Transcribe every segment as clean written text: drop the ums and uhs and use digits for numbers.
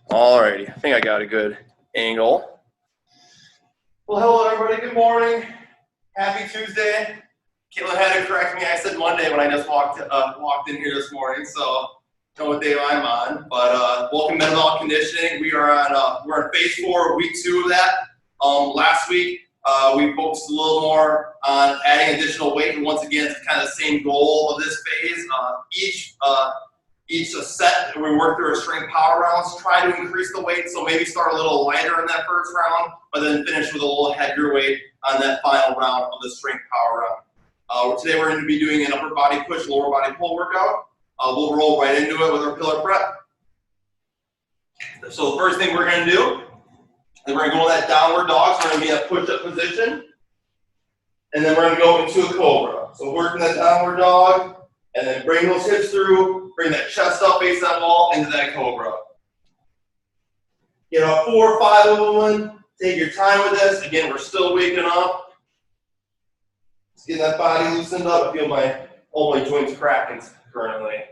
Alrighty, I think I got a good angle. Well, hello everybody, good morning. Happy Tuesday. Caitlin had to correct me. I said Monday when I just walked in here this morning, so I know what day I'm on. But welcome to Metabolic Conditioning. We're in phase 4, week 2 of that. Last week we focused a little more on adding additional weight, and once again, it's kind of the same goal of this phase. Each set, we work through our strength power rounds, try to increase the weight, so maybe start a little lighter in that first round, but then finish with a little heavier weight on that final round of the strength power round. Today we're going to be doing an upper body push, lower body pull workout. We'll roll right into it with our pillar prep. So the first thing we're going to do is we're going to go in that downward dog, so we're going to be in a push-up position, and then we're going to go into a cobra. So working that downward dog, and then bring those hips through, bring that chest up, face that wall, into that cobra. Get about 4 or 5 of them. Take your time with this. Again, we're still waking up. Just getting that body loosened up. I feel all my joints cracking currently.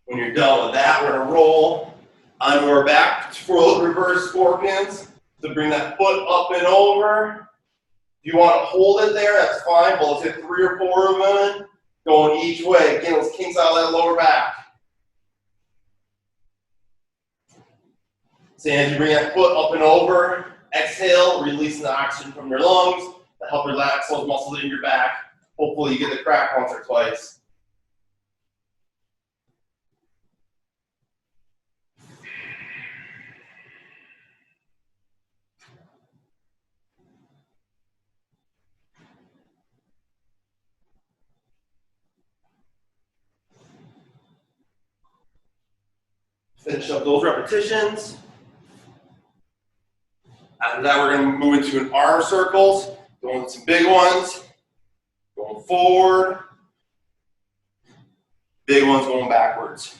When you're done with that, we're going to roll onto our back for those reverse scorpions. So bring that foot up and over. If you want to hold it there, that's fine. But let's hit 3 or 4 of them going each way. Again, let's kinks out of that lower back. So as you bring that foot up and over, exhale, releasing the oxygen from your lungs to help relax those muscles in your back. Hopefully you get the crack once or twice. Finish up those repetitions. After that, we're going to move into an arm circles, going with some big ones, going forward, big ones going backwards.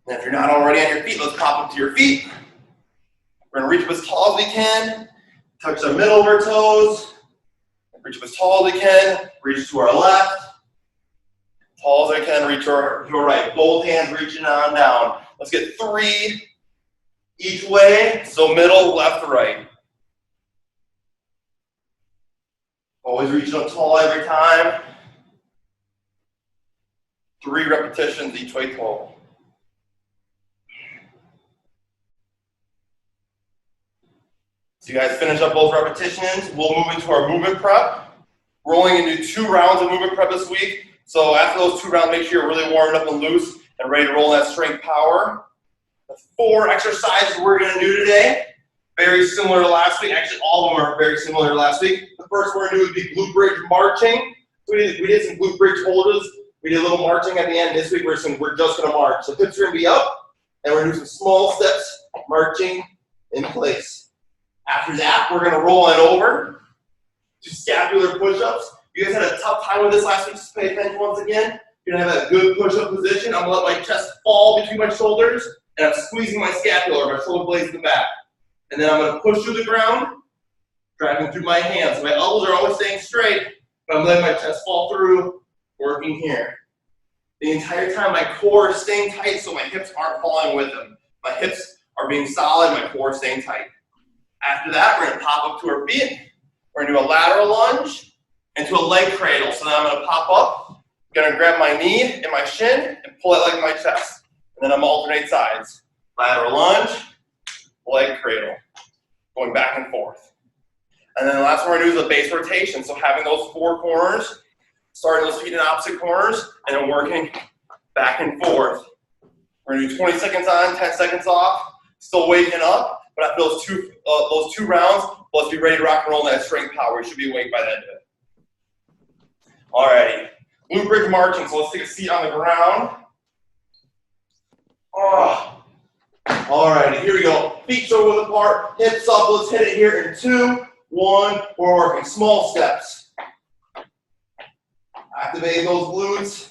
And if you're not already on your feet, let's pop up to your feet. We're going to reach up as tall as we can, touch the middle of our toes, reach up as tall as we can, reach to our left. Tall as I can, reach to our right. Both hands reaching on down. Let's get 3 each way. So middle, left, right. Always reaching up tall every time. 3 repetitions each way tall. So you guys finish up both repetitions. We'll move into our movement prep. We're only going to do 2 rounds of movement prep this week. So after those 2 rounds, make sure you're really warmed up and loose and ready to roll that strength power. The 4 exercises we're going to do today, very similar to last week. Actually, all of them are very similar to last week. The first we're going to do would be glute bridge marching. So we did some glute bridge holders. We did a little marching at the end. This week we're just going to march. So hips are going to be up, and we're going to do some small steps, marching in place. After that, we're going to roll on over to scapular push-ups. You guys had a tough time with this last week, just pay attention once again. You're going to have a good push-up position. I'm going to let my chest fall between my shoulders, and I'm squeezing my scapula, my shoulder blades in the back. And then I'm going to push through the ground, driving through my hands. My elbows are always staying straight, but I'm letting my chest fall through, working here. The entire time, my core is staying tight, so my hips aren't falling with them. My hips are being solid, my core is staying tight. After that, we're going to pop up to our feet. We're going to do a lateral lunge into a leg cradle. So then I'm going to pop up, I'm going to grab my knee and my shin and pull that leg in my chest. And then I'm alternate sides. Lateral lunge, leg cradle, going back and forth. And then the last one we're going to do is a base rotation. So having those 4 corners, starting those feet in opposite corners, and then working back and forth. We're going to do 20 seconds on, 10 seconds off, still waking up. But after those two rounds, let's be ready to rock and roll in that strength power. We should be awake by the end of it. Alrighty, glute bridge marching. So let's take a seat on the ground. Alrighty, here we go. Feet shoulder width apart, hips up. Let's hit it here in 2, 1. We're working small steps. Activating those glutes.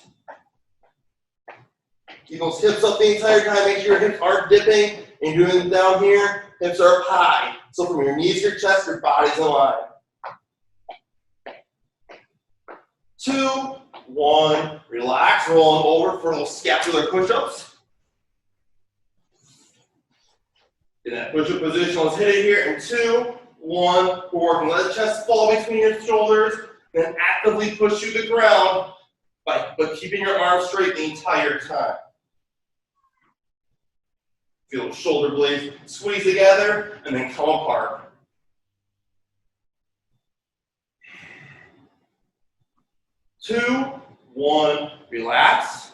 Keep those hips up the entire time. Make sure your hips aren't dipping. And you're doing them down here, hips are up high. So from your knees to your chest, your body's in line. 2, 1, relax, rolling over for those scapular push-ups. In that push-up position, let's hit it here. And 2, 1, we're working. Let the chest fall between your shoulders, then actively push you to the ground, but keeping your arms straight the entire time. Feel the shoulder blades squeeze together and then come apart. 2, 1, relax.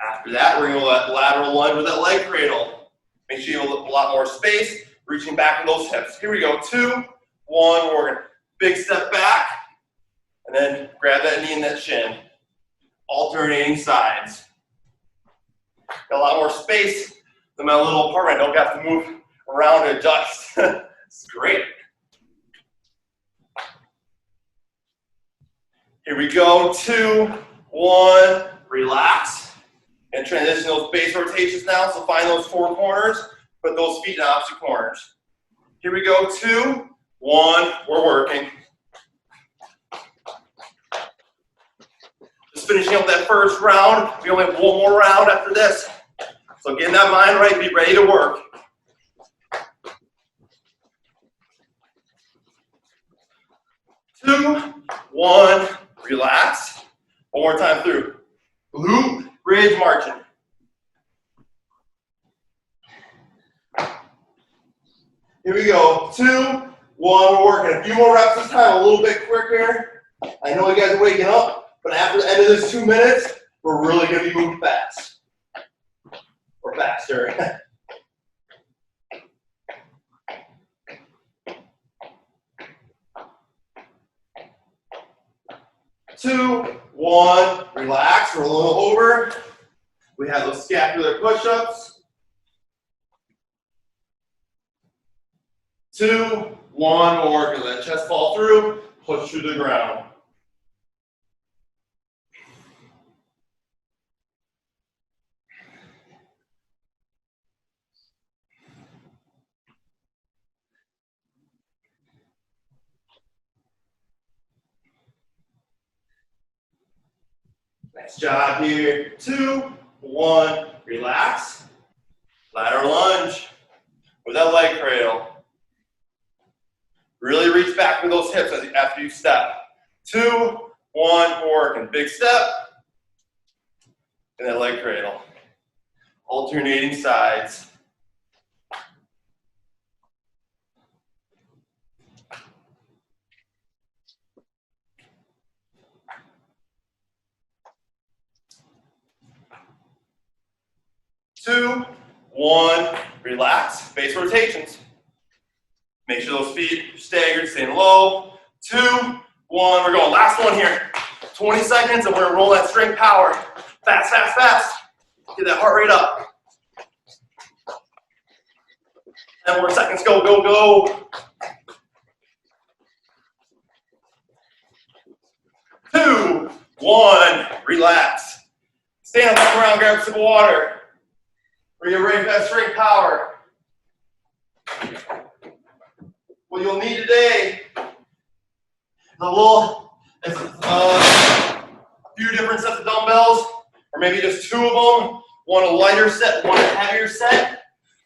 After that, we're going to go that lateral lunge with that leg cradle. Make sure you have a lot more space, reaching back to those hips. Here we go. 2, 1, we're going to big step back, and then grab that knee and that shin. Alternating sides. Got a lot more space than my little apartment. I don't have to move around and adjust. It's great. Here we go. 2, 1, relax. And transition those base rotations now. So find those 4 corners. Put those feet in opposite corners. Here we go. 2, 1, we're working. Just finishing up that first round. We only have 1 more round after this. So getting that mind right, be ready to work. 2, 1, relax. One more time through. Glute bridge marching. Here we go. 2, 1, we're working. A few more reps this time, a little bit quicker. I know you guys are waking up, but after the end of this 2 minutes, we're really going to be moving fast. Or faster. 2, 1, relax, roll over. We have those scapular push-ups. 2, 1 more, let that chest fall through, push through the ground. Nice job here. 2, 1, relax. Lateral lunge with that leg cradle. Really reach back with those hips after you step. 2, 1, working. Big step. And that leg cradle. Alternating sides. Two, 1, relax. Base rotations. Make sure those feet are staggered, staying low. 2, 1, we're going. Last one here. 20 seconds, and we're gonna roll that strength power. Fast, fast, fast. Get that heart rate up. 10 more seconds. Go, go, go. 2, 1, relax. Stand up, walk around, grab a sip of water. We're gonna raise that strength power. What you'll need today is a few different sets of dumbbells, or maybe just 2 of them. One a lighter set, one a heavier set,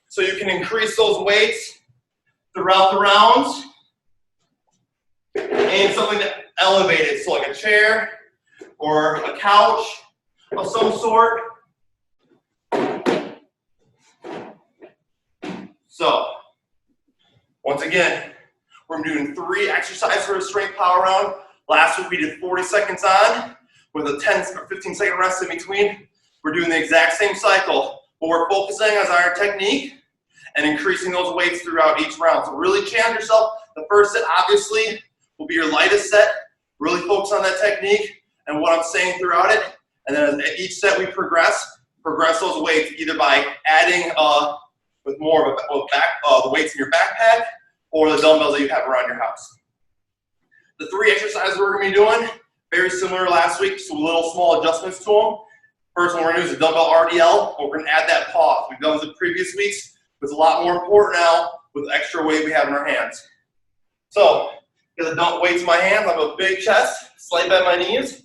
so you can increase those weights throughout the rounds. And something elevated, so like a chair or a couch of some sort. So, once again, we're doing 3 exercises for a strength power round. Last week we did 40 seconds on with a 10 or 15-second rest in between. We're doing the exact same cycle, but we're focusing on our technique and increasing those weights throughout each round. So really challenge yourself. The first set, obviously, will be your lightest set. Really focus on that technique and what I'm saying throughout it. And then at each set we progress those weights either by adding with more of the weights in your backpack or the dumbbells that you have around your house. The 3 exercises we're going to be doing, Very similar to last week, so little small adjustments to them. First one we're going to do is a dumbbell RDL, but we're going to add that pause. We've done this in previous weeks, but it's a lot more important now with the extra weight we have in our hands. So, get the dump weights in my hands. I have a big chest, slight bend my knees.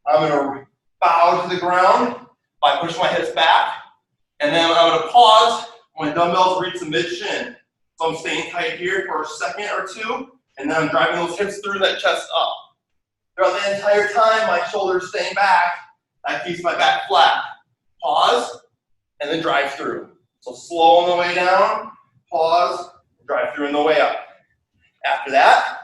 I'm going to bow to the ground by pushing my hips back, and then I'm going to pause when dumbbells reach the mid-shin. So I'm staying tight here for a second or two, and then I'm driving those hips through that chest up. Throughout the entire time, my shoulders staying back. That keeps my back flat. Pause, and then drive through. So slow on the way down, pause, drive through on the way up. After that,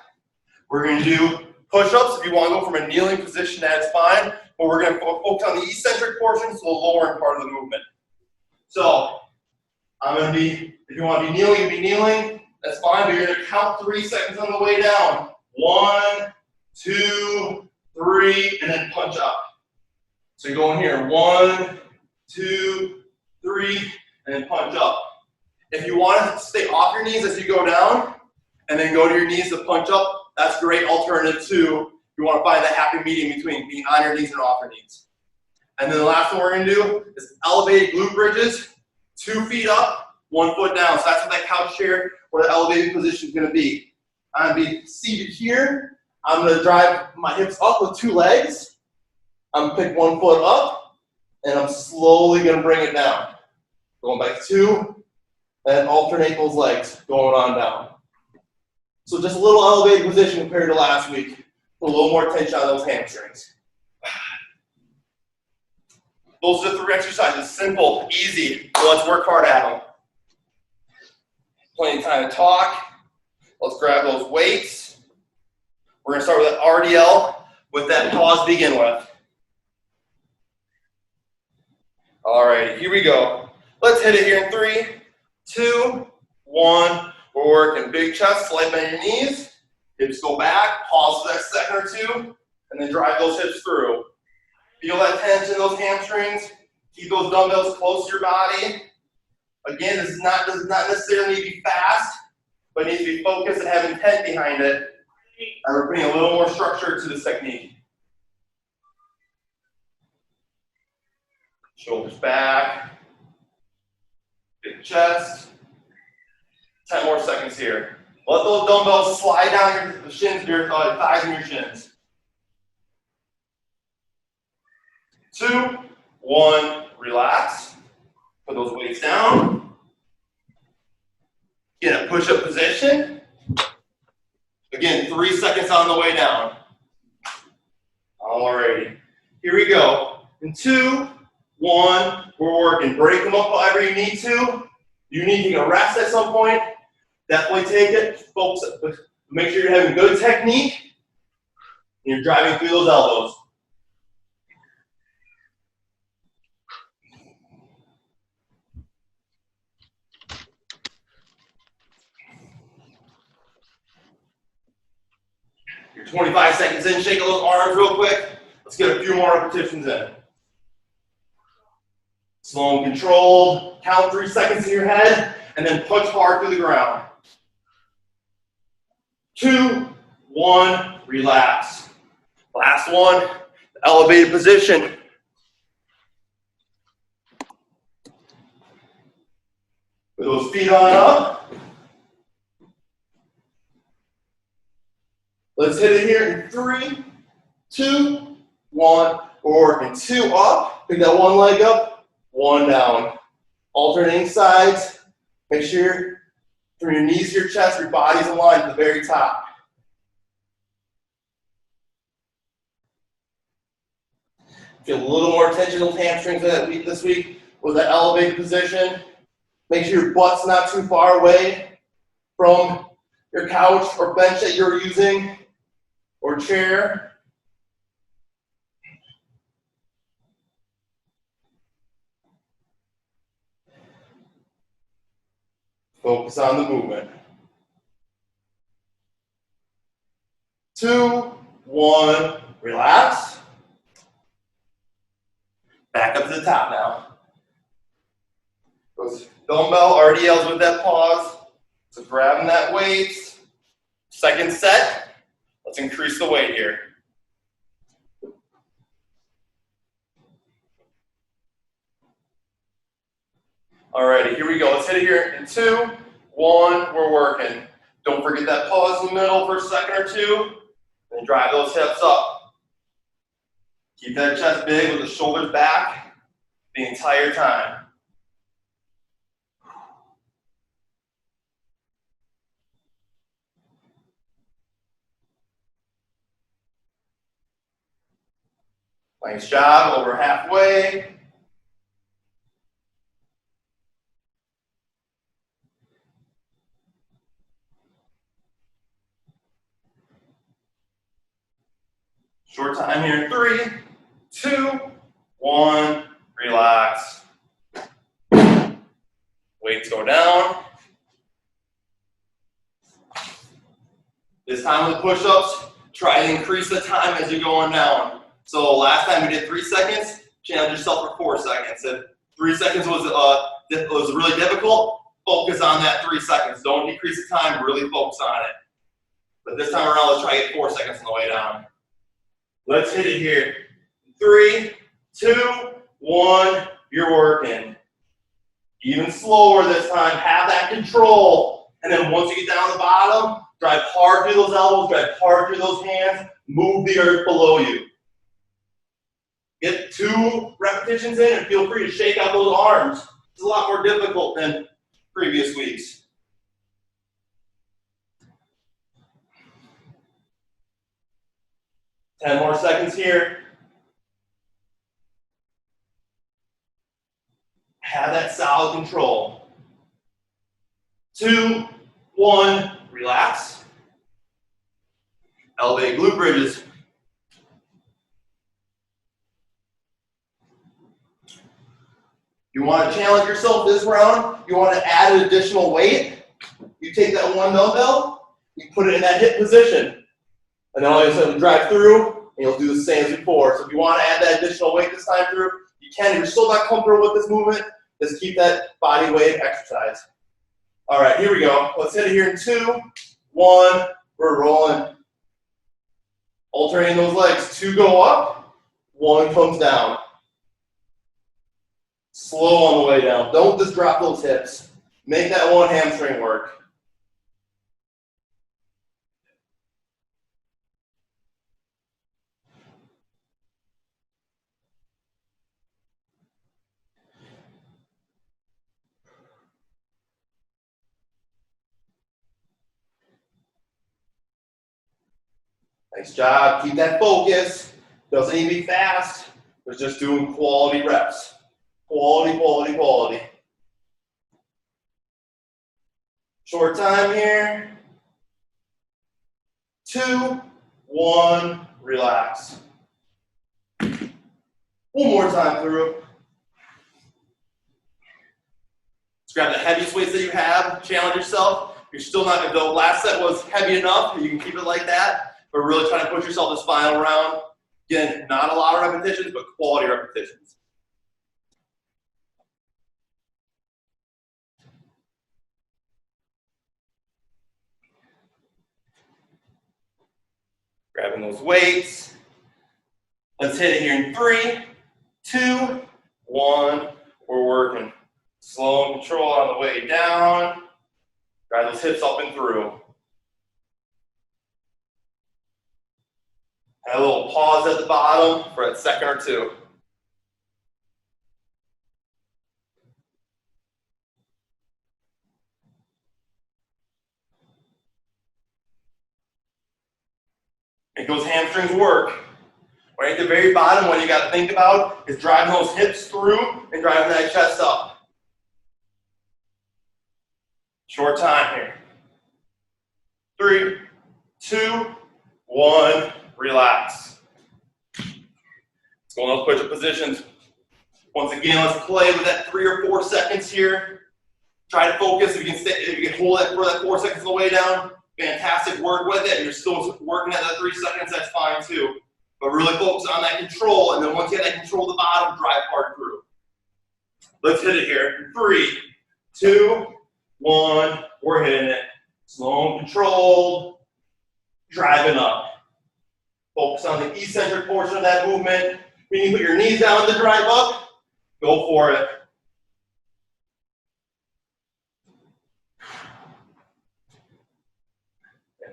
we're going to do push-ups. If you want to go from a kneeling position, that's fine. But we're going to focus on the eccentric portion, so the lower part of the movement. So I'm going to be, if you want to be kneeling, that's fine. But you're going to count 3 seconds on the way down. 1, 2, 3, and then punch up. So you go in here, 1, 2, 3, and then punch up. If you want to stay off your knees as you go down, and then go to your knees to punch up, that's a great alternative too. You want to find that happy medium between being on your knees and off your knees. And then the last one we're going to do is elevated glute bridges, 2 feet up, 1 foot down. So that's what that couch chair or the elevated position is going to be. I'm going to be seated here. I'm going to drive my hips up with 2 legs. I'm going to pick 1 foot up, and I'm slowly going to bring it down. Going back 2, and alternate those legs going on down. So just a little elevated position compared to last week. Put a little more tension on those hamstrings. Those are the 3 exercises. Simple, easy. So let's work hard at them. Plenty of time to talk. Let's grab those weights. We're going to start with that RDL with that pause to begin with. All right, here we go. Let's hit it here in 3, 2, 1. We're working big chest, slight bend your knees. Hips go back, pause for that second or 2, and then drive those hips through. Feel that tension in those hamstrings. Keep those dumbbells close to your body. Again, this does not necessarily need to be fast, but it needs to be focused and have intent behind it. And we're putting a little more structure to this technique. Shoulders back. Big chest. 10 more seconds here. Let those dumbbells slide down your shins, your thighs and your shins. 2, 1, relax. Put those weights down. Get a push-up position. Again, 3 seconds on the way down. Alrighty. Here we go. In 2, 1, we're working. Break them up however you need to. You need to take a rest at some point. Definitely take it. Focus. Make sure you're having good technique. And you're driving through those elbows. You're 25 seconds in. Shake those arms real quick. Let's get a few more repetitions in. Slow and controlled. Count 3 seconds in your head, and then punch hard through the ground. 2, 1, relax. Last one, elevated position. With those feet on up. Let's hit it here in 3, 2, 1. We're working 2 up. Pick that 1 leg up, 1 down. Alternating sides. Make sure from your knees to your chest, your body's aligned at the very top. Feel a little more tension in those hamstrings this week with that elevated position. Make sure your butt's not too far away from your couch or bench that you're using or chair. Focus on the movement. 2, 1, relax. Back up to the top now. Those dumbbell RDLs with that pause. So grabbing that weight. Second set. Let's increase the weight here. Alrighty, here we go. Let's hit it here in 2, 1, we're working. Don't forget that pause in the middle for a second or two, and drive those hips up. Keep that chest big with the shoulders back the entire time. Nice job, over halfway. Short time here in 3, 2, 1, relax. Weights go down. This time with push-ups, try and increase the time as you're going down. So last time we did 3 seconds, challenge yourself for 4 seconds. If 3 seconds was really difficult, focus on that 3 seconds. Don't decrease the time, really focus on it. But this time around, let's try to get 4 seconds on the way down. Let's hit it here. 3, 2, 1, you're working. Even slower this time, have that control. And then once you get down to the bottom, drive hard through those elbows, drive hard through those hands, move the earth below you. Get 2 repetitions in and feel free to shake out those arms. It's a lot more difficult than previous weeks. 10 more seconds here. Have that solid control. 2, 1, relax. Elevate glute bridges. You want to challenge yourself this round, you want to add an additional weight. You take that 1 dumbbell, you put it in that hip position. And then all of a sudden drive through, and you'll do the same as before. So if you want to add that additional weight this time through, you can. If you're still not comfortable with this movement, just keep that body weight exercise. All right, here we go. Let's hit it here in 2, 1, we're rolling. Alternating those legs. 2 go up, 1 comes down. Slow on the way down. Don't just drop those hips. Make that 1 hamstring work. Nice job. Keep that focus. Doesn't need to be fast. We're just doing quality reps. Quality, quality, quality. Short time here. 2, 1, relax. One more time through. Let's grab the heaviest weights that you have. Challenge yourself. You're still not going to go. Last set was heavy enough. You can keep it like that. But really trying to push yourself this final round. Again, not a lot of repetitions, but quality repetitions. Grabbing those weights. Let's hit it here in 3, 2, 1. We're working. Slow and control on the way down. Drive those hips up and through. And a little pause at the bottom for a second or 2. Make those hamstrings work. Right at the very bottom, what you got to think about is driving those hips through and driving that chest up. Short time here. 3, 2, 1, relax. Let's go in those push-up positions. Once again, let's play with that 3 or 4 seconds here. Try to focus. If you can hold that for that 4 seconds on the way down, fantastic work with it. If you're still working at that 3 seconds, that's fine too. But really focus on that control, and then once you get that control at the bottom, drive hard through. Let's hit it here. 3, 2, 1, we're hitting it. Slow and controlled, driving up. Focus on the eccentric portion of that movement. When you put your knees down to drive up, go for it.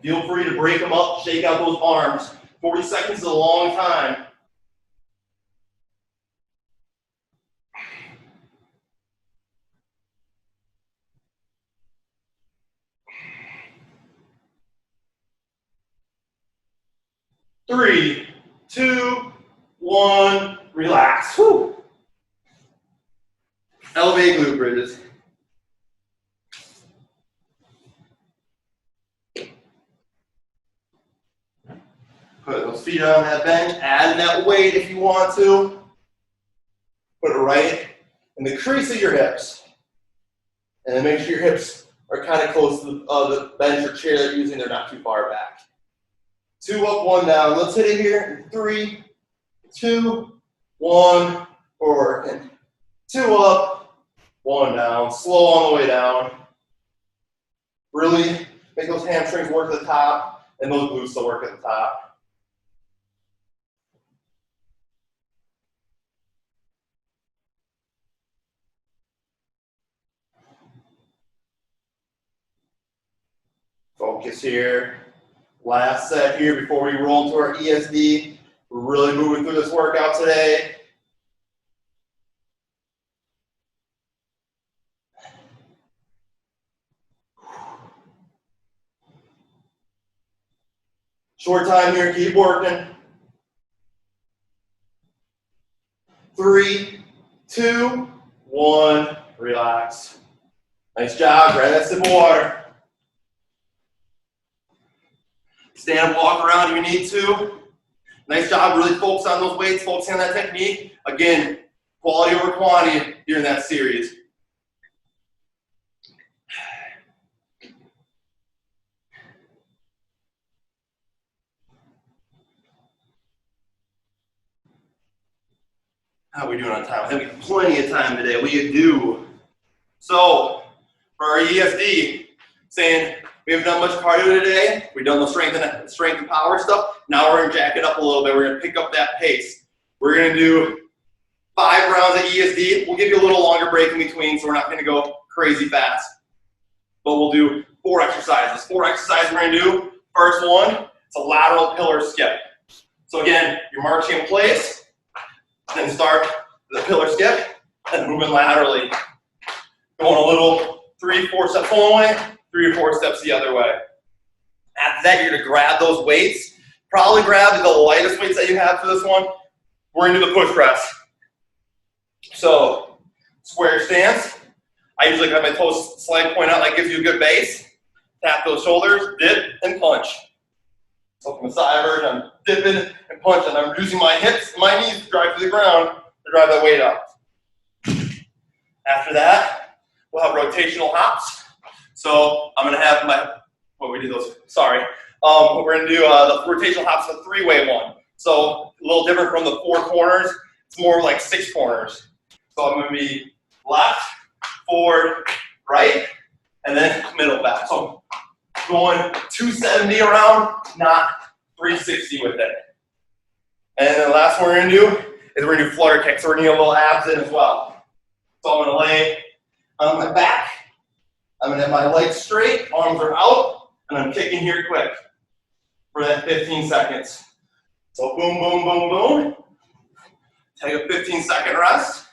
Feel free to break them up, shake out those arms. 40 seconds is a long time. Three, two, one, relax. Whew. Elevate glute bridges. Put those feet on that bench, add that weight if you want to. Put it right in the crease of your hips. And then make sure your hips are kind of close to the bench or chair that you're using. They're not too far back. 2 up, 1 down. Let's hit it here. 3, 2, 1, forward. And 2 up, 1 down. Slow on the way down. Really make those hamstrings work at the top and those glutes to work at the top. Focus here. Last set here before we roll into our ESD. We're really moving through this workout today. Short time here, keep working. 3, 2, 1, relax. Nice job, grab that sip of water. Stand, walk around if you need to. Nice job, really focus on those weights, focus on that technique. Again, quality over quantity during that series. How are we doing on time? I think we have plenty of time today. We do. So, for our ESD, saying we haven't done much cardio today. We've done the strength and power stuff. Now we're going to jack it up a little bit. We're going to pick up that pace. We're going to do 5 rounds of ESD. We'll give you a little longer break in between, so we're not going to go crazy fast. But we'll do 4 exercises. 4 exercises we're going to do. First one, it's a lateral pillar skip. So again, you're marching in place, then start the pillar skip, and moving laterally. Going a little 3, 4 steps one way, 3 or 4 steps the other way. After that, you're gonna grab those weights. Probably grab the lightest weights that you have for this one. We're gonna do the push press. So, square stance. I usually have my toes slight point out, that gives you a good base. Tap those shoulders, dip, and punch. So from the side version, I'm dipping and punching. I'm using my hips, my knees to drive to the ground to drive that weight up. After that, we'll have rotational hops. So I'm gonna have we're gonna do the rotational hops, the 3-way one. So a little different from the 4 corners. It's more like 6 corners. So I'm gonna be left, forward, right, and then middle back. So going 270 around, not 360 with it. And then the last one we're gonna do is we're gonna do flutter kicks. So we're gonna get a little abs in as well. So I'm gonna lay on my back. I'm gonna have my legs straight, arms are out, and I'm kicking here quick for that 15 seconds. So boom, boom, boom, boom. Take a 15-second rest,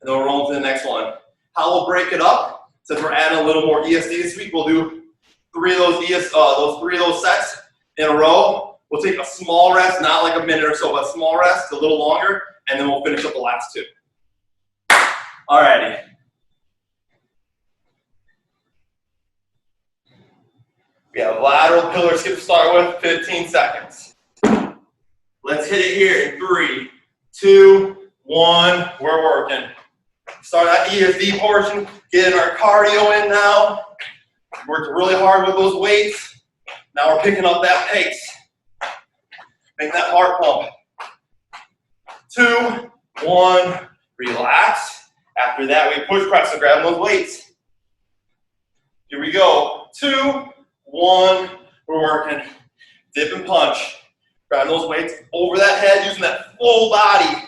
and then we'll roll to the next one. How we'll break it up, since we're adding a little more ESD this week, we'll do 3 of those sets in a row. We'll take a small rest, not like a minute or so, but a small rest, a little longer, and then we'll finish up the last 2. Alrighty. We have lateral pillar skip to start with, 15 seconds. Let's hit it here in 3, 2, 1, we're working. Start that ESD portion, getting our cardio in now. Worked really hard with those weights. Now we're picking up that pace. Make that heart pump. 2, 1, relax. After that, we push press, so grab those weights. Here we go. 2, 1, we're working. Dip and punch. Grab those weights over that head, using that full body.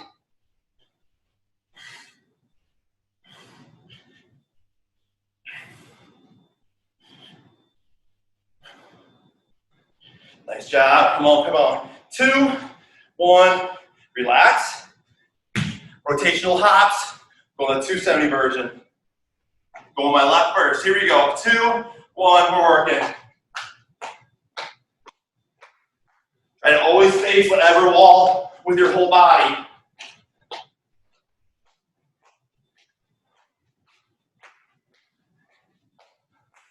Nice job. Come on, come on. 2, 1, relax. Rotational hops. Going to 270 version. Going my left first. Here we go. 2, 1, we're working. Try to always face whatever wall with your whole body.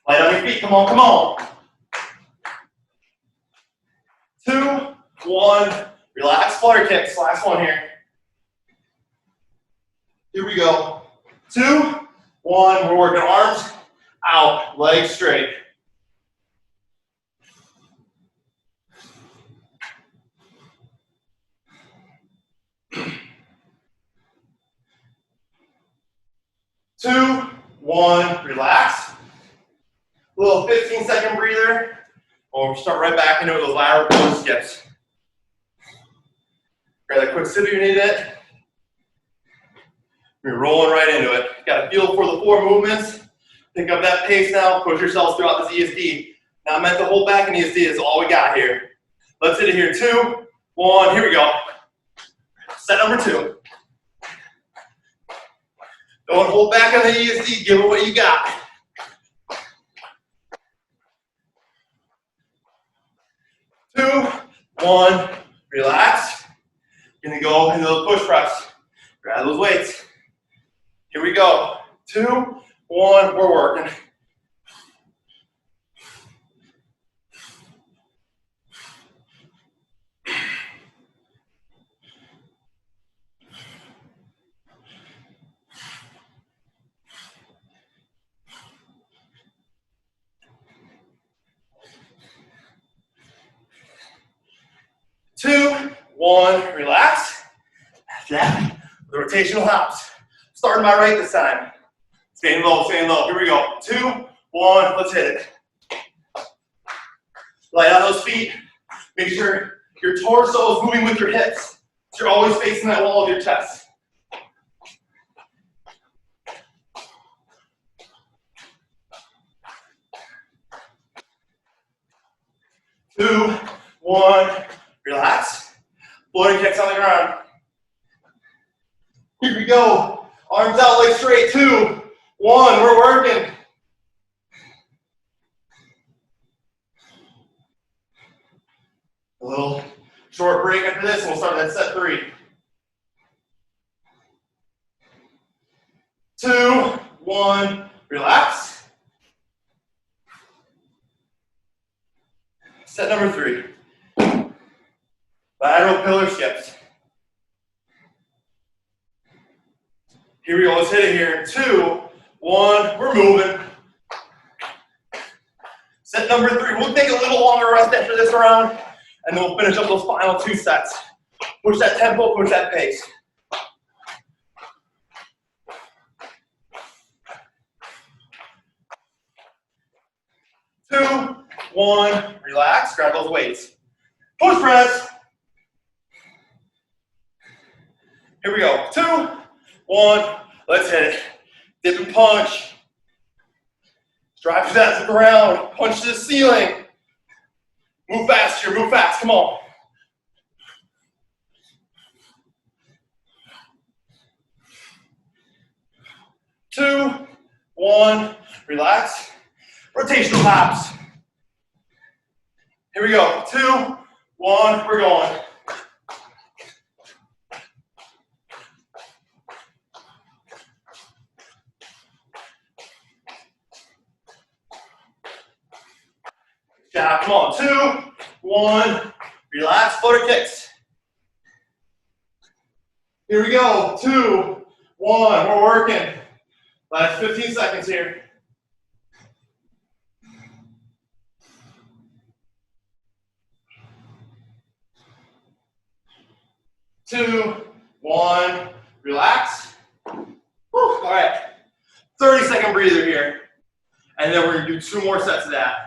Light on your feet. Come on, come on. 2, 1, relax, flutter kicks. Last one here. Here we go. 2, 1, we're working arms out, legs straight. Two, 1, relax. A little 15-second breather. Or start right back into those lateral pull skips. Grab that quick sip if you need it. You're rolling right into it. Got a feel for the 4 movements. Pick up that pace now. Push yourselves throughout this ESD. Not meant to hold back in ESD. Is all we got here. Let's hit it here. 2, 1. Here we go. Set number 2. Don't hold back on the ESD. Give it what you got. 2, 1. Relax. Gonna go into those push press. Grab those weights. Here we go. 2, 1. We're working. Two, 1, relax. After that, the rotational hops. Starting my right this time. Staying low, staying low. Here we go. 2, 1, let's hit it. Light on those feet. Make sure your torso is moving with your hips. So you're always facing that wall of your chest. 2, 1, relax. Floating kicks on the ground. Here we go. Arms out, legs straight. 2, 1, we're working. A little short break after this, and we'll start that set 3. 2, 1, relax. Set number 3. Lateral pillar skips. Here we go, let's hit it here. 2, 1, we're moving. Set number 3, we'll take a little longer rest after this round, and then we'll finish up those final 2 sets. Push that tempo, push that pace. 2, 1, relax, grab those weights. Push press. Here we go. 2, 1, let's hit it. Dip and punch. Drive to that to the ground. Punch to the ceiling. Move fast here, move fast, come on. 2, 1, relax. Rotational hops. Here we go. 2, 1, we're going. Yeah, come on. 2, 1, relax. Flutter kicks. Here we go. 2, 1, we're working. Last 15 seconds here. 2, 1, relax. Whew. All right, 30-second breather here. And then we're gonna do 2 more sets of that.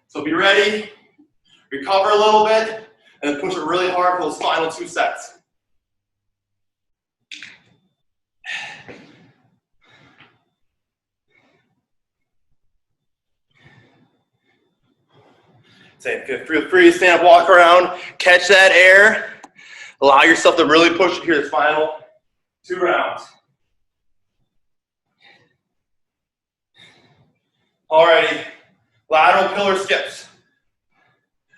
So be ready, recover a little bit, and then push it really hard for those final 2 sets. Feel free to stand up, walk around, catch that air. Allow yourself to really push it here, this final 2 rounds. Alrighty, lateral pillar skips.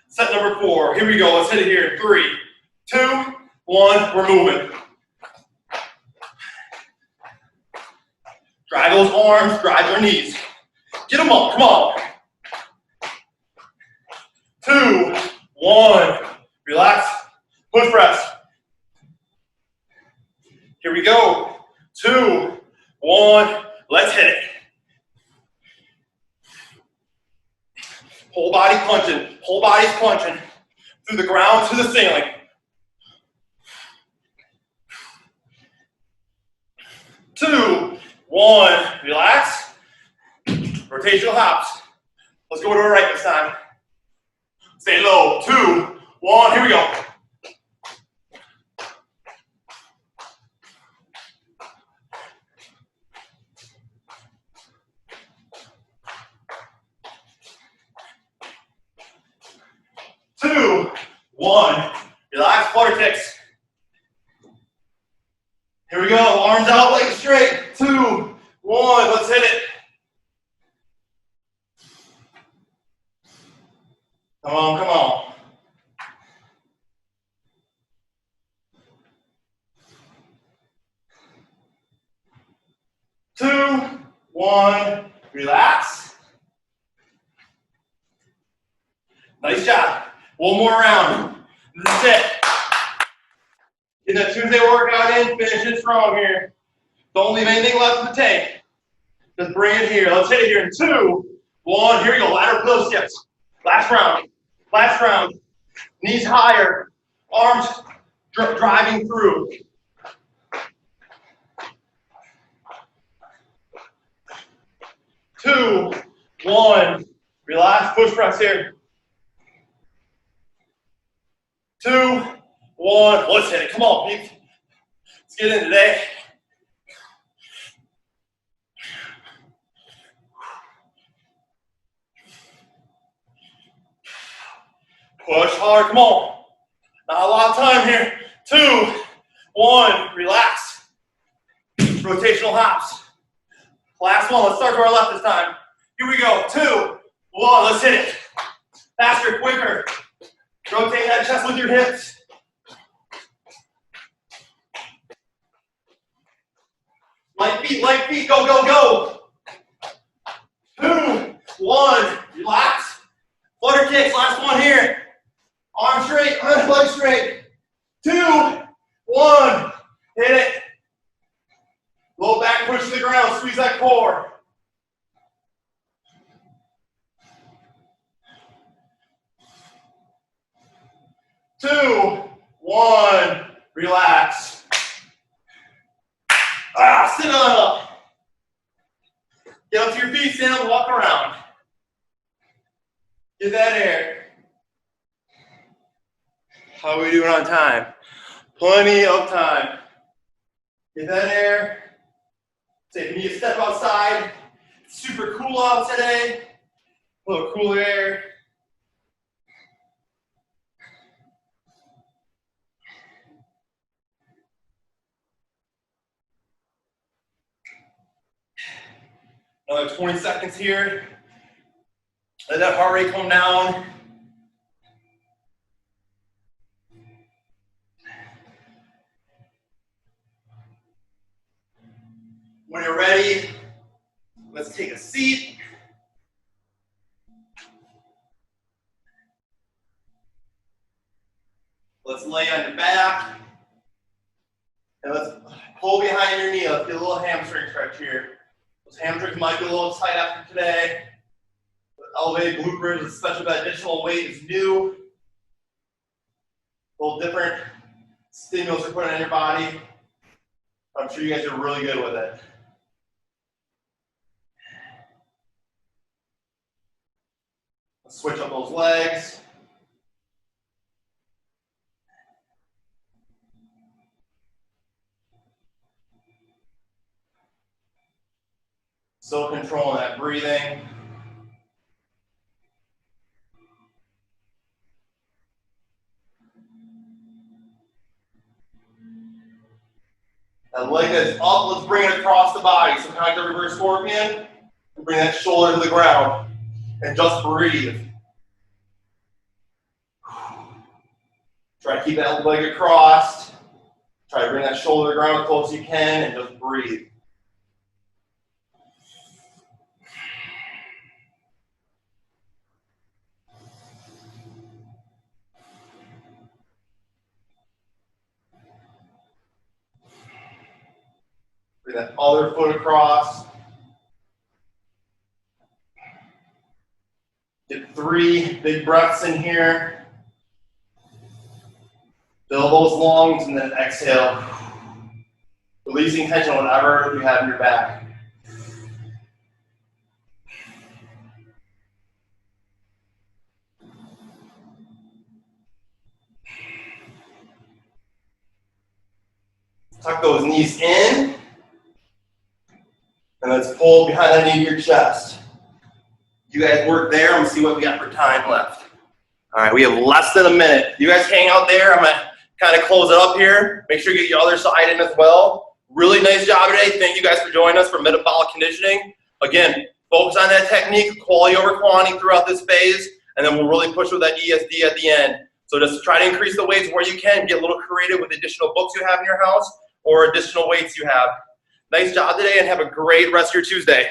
Set number 4, here we go, let's hit it here. 3, 2, 1, we're moving. Drive those arms, drive your knees. Get them up, come on. 2, 1, relax, push press. Here we go. 2, 1, let's hit it. Whole body punching, whole body's punching through the ground to the ceiling. 2, 1, relax. Rotational hops. Let's go to our right this time. Stay low. 2, 1, here we go. Two, 1, relax, flutter kicks. Here we go, arms out, legs straight. 2, 1, let's hit it. Come on, come on. 2, 1, relax. Nice job. One more round. This is it. Get that Tuesday workout in, finish it strong here. Don't leave anything left in the tank. Just bring it here. Let's hit it here in 2, 1. Here we go. Lateral pillow skips. Last round. Last round. Knees higher. Arms driving through. 2, 1. Relax. Push press here. 2, 1. Let's hit it. Come on, peeps. Let's get in today. Push hard. Come on. Not a lot of time here. 2, 1. Relax. Rotational hops. Last one. Let's start to our left this time. Here we go. 2, 1. Let's hit it. Faster, quicker. Rotate that chest with your hips. Light feet, go, go, go. 2, 1, relax. Flutter kicks, last one here. Arm straight, leg straight. 2, 1, hit it. Low back push to the ground, squeeze that core. 2, 1, relax. Sit up. Get up to your feet, stand up, walk around. Get that air. How are we doing on time? Plenty of time. Get that air. Say, if you need to step outside, it's super cool out today. A little cooler air. Another 20 seconds here. Let that heart rate come down. When you're ready, let's take a seat. Let's lay on your back. And let's pull behind your knee. Let's get a little hamstring stretch here. Those hamstrings might be a little tight after today. Elevated glute bridge, especially that additional weight, is new. A little different stimulus you're putting in your body. I'm sure you guys are really good with it. Let's switch up those legs. Still controlling that breathing. That leg that's up, let's bring it across the body. So kind of like the reverse scorpion, bring that shoulder to the ground and just breathe. Try to keep that leg across. Try to bring that shoulder to the ground as close as you can and just breathe. Bring that other foot across. Get 3 big breaths in here. Fill those lungs and then exhale. Releasing tension on whatever you have in your back. Tuck those knees in. And let's pull behind the knee of your chest. You guys work there. I'm going to see what we got for time left. All right, we have less than a minute. You guys hang out there. I'm going to kind of close it up here. Make sure you get your other side in as well. Really nice job today. Thank you guys for joining us for metabolic conditioning. Again, focus on that technique, quality over quantity throughout this phase, and then we'll really push with that ESD at the end. So just try to increase the weights where you can. Get a little creative with additional books you have in your house or additional weights you have. Nice job today, and have a great rest of your Tuesday.